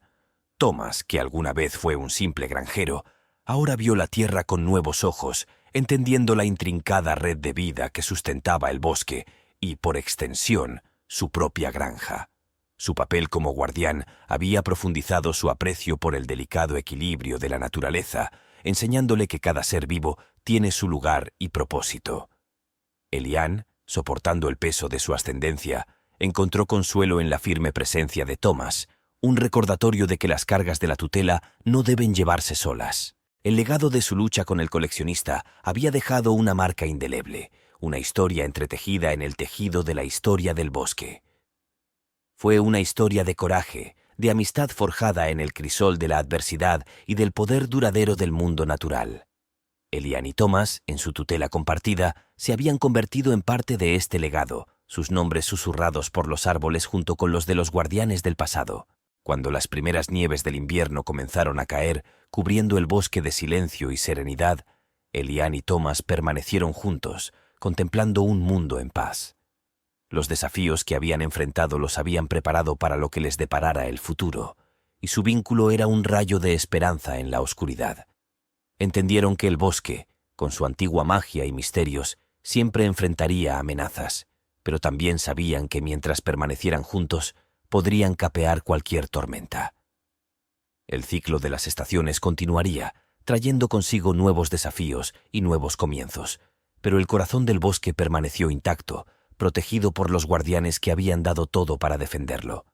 Thomas, que alguna vez fue un simple granjero, ahora vio la tierra con nuevos ojos, entendiendo la intrincada red de vida que sustentaba el bosque y, por extensión, su propia granja. Su papel como guardián había profundizado su aprecio por el delicado equilibrio de la naturaleza, enseñándole que cada ser vivo tiene su lugar y propósito. Elian, soportando el peso de su ascendencia, encontró consuelo en la firme presencia de Thomas, un recordatorio de que las cargas de la tutela no deben llevarse solas. El legado de su lucha con el coleccionista había dejado una marca indeleble, una historia entretejida en el tejido de la historia del bosque. Fue una historia de coraje, de amistad forjada en el crisol de la adversidad y del poder duradero del mundo natural. Elian y Thomas, en su tutela compartida, se habían convertido en parte de este legado, sus nombres susurrados por los árboles junto con los de los guardianes del pasado. Cuando las primeras nieves del invierno comenzaron a caer, cubriendo el bosque de silencio y serenidad, Elian y Thomas permanecieron juntos, contemplando un mundo en paz. Los desafíos que habían enfrentado los habían preparado para lo que les deparara el futuro, y su vínculo era un rayo de esperanza en la oscuridad. Entendieron que el bosque, con su antigua magia y misterios, siempre enfrentaría amenazas, pero también sabían que mientras permanecieran juntos, podrían capear cualquier tormenta. El ciclo de las estaciones continuaría, trayendo consigo nuevos desafíos y nuevos comienzos, pero el corazón del bosque permaneció intacto, protegido por los guardianes que habían dado todo para defenderlo.